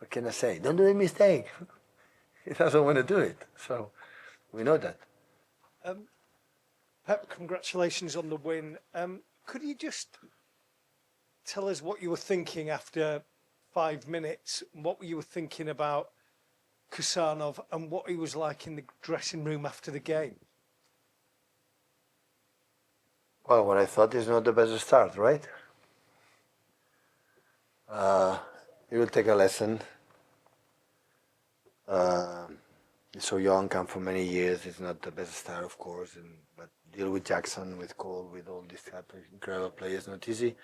What can I say? Don't do a mistake. He doesn't want to do it. So we know that. Pep, congratulations on the win. Could you just tell us what you were thinking after 5 minutes? What you were thinking about Khusanov and what he was like in the dressing room after the game? Well, what I thought is not the best start, right? He will take a lesson. He's so young, come for many years. It's not the best start, of course, but deal with Jackson, with Cole, with all these type of incredible players, not easy.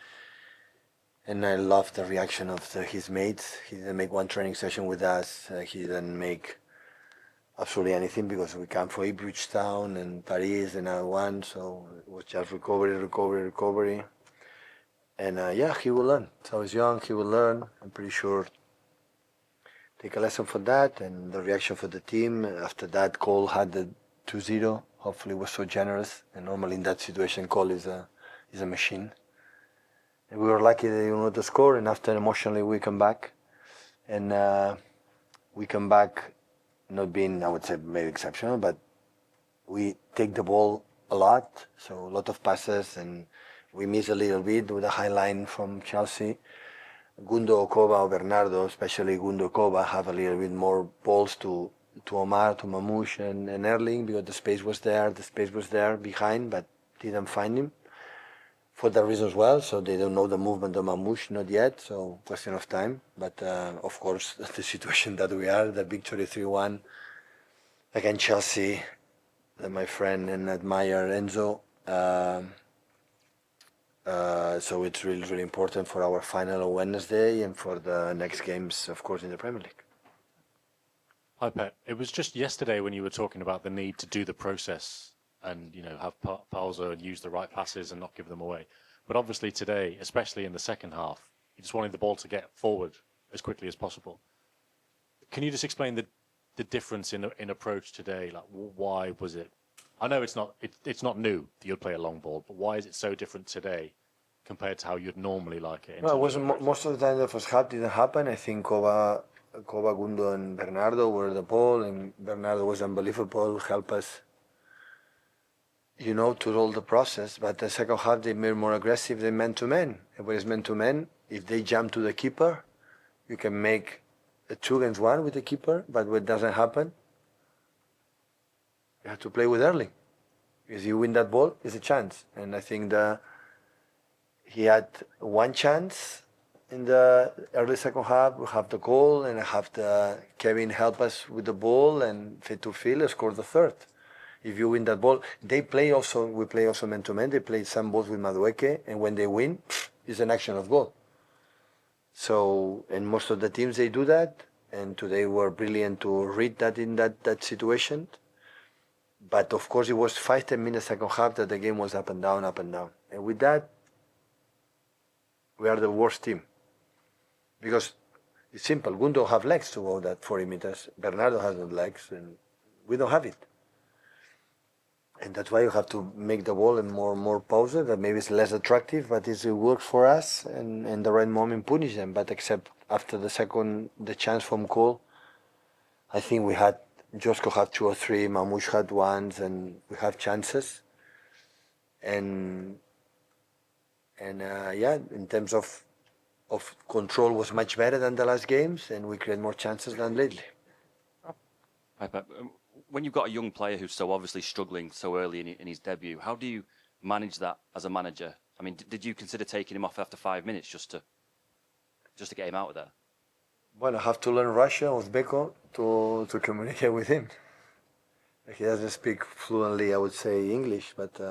And I love the reaction of his mates. He didn't make one training session with us. He didn't make absolutely anything because we come from Ipswich Town and Paris and I won. So it was just recovery. And yeah, he will learn. So he's young, he will learn. I'm pretty sure. Take a lesson for that and the reaction for the team. After that, Cole had the 2-0. Hopefully, was so generous. And normally in that situation, Cole is a machine. And we were lucky that he wanted to score. And after emotionally, we come back, and we come back, not being, I would say, maybe exceptional, but we take the ball a lot. So a lot of passes, and we miss a little bit with a high line from Chelsea. Gundo, Okoba, or Bernardo, especially Gundo, Okoba, have a little bit more balls to Omar, to Mamouche and Erling because the space was there behind, but didn't find him for that reason as well. So they don't know the movement of Mamouche, not yet, so question of time. But of course, the situation that we are, the victory 3-1 against Chelsea, my friend and admire Enzo. So it's really, really important for our final on Wednesday and for the next games, of course, in the Premier League. Hi, Pep. It was just yesterday when you were talking about the need to do the process and, have pausa and use the right passes and not give them away. But obviously today, especially in the second half, you just wanted the ball to get forward as quickly as possible. Can you just explain the difference in approach today? Like, why was it? I know it's not new that you'd play a long ball, but why is it so different today compared to how you'd normally like it? No, it wasn't. Most of the time the first half didn't happen. I think Koba, Gundo, and Bernardo were the ball, and Bernardo was unbelievable, help us, to roll the process. But the second half they made more aggressive than man-to-man. And when it's man-to-man, if they jump to the keeper, you can make a 2-against-1 with the keeper, but when it doesn't happen, you have to play with Erling. If you win that ball, it's a chance. And I think he had one chance in the early second half. We have the goal, and I have Kevin help us with the ball, and fit to field score the third. If you win that ball, we play also man-to-man. They play some balls with Madueke, and when they win, it's an action of goal. So, and most of the teams, they do that, and today were brilliant to read that in that situation. But of course, it was 5-10 minutes second half that the game was up and down. And with that, we are the worst team. Because it's simple. Gundo have legs to go that 40 meters. Bernardo has no legs, and we don't have it. And that's why you have to make the ball and more pause. That maybe it's less attractive, but it works for us, and the right moment punish them. But except after the chance from Cole, I think we had Josko had 2 or 3, Mamouche had ones, and we have chances. And in terms of control was much better than the last games, and we create more chances than lately. Hi, Pep. When you've got a young player who's so obviously struggling so early in his debut, how do you manage that as a manager? I mean, did you consider taking him off after 5 minutes just to get him out of there? Well, I have to learn Russian with Beko to communicate with him. He doesn't speak fluently, I would say, English, but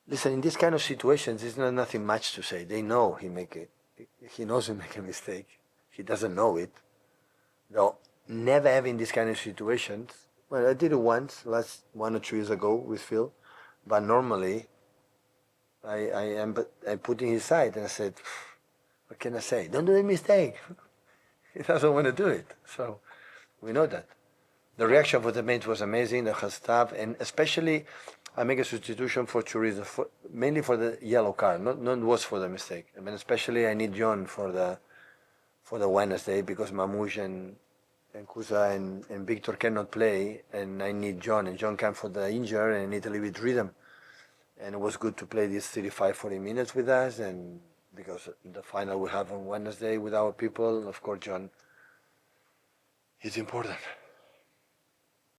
listen, in this kind of situations, there's nothing much to say. They know he knows he make a mistake. He doesn't know it. No, never having this kind of situations. Well, I did it once, last 1 or 2 years ago with Phil, but normally I put in his side and I said, what can I say? Don't do a mistake. He doesn't want to do it. So we know that. The reaction for the mates was amazing, the staff, and especially I make a substitution for 2 reasons. Mainly for the yellow card, not was for the mistake. I mean, especially I need John for for the Wednesday because Mamouche and Kusa and Victor cannot play, and I need John, and John came for the injury, and I need a little bit rhythm. And it was good to play these 35, 40 minutes with us, and because the final we have on Wednesday with our people, of course, John is important.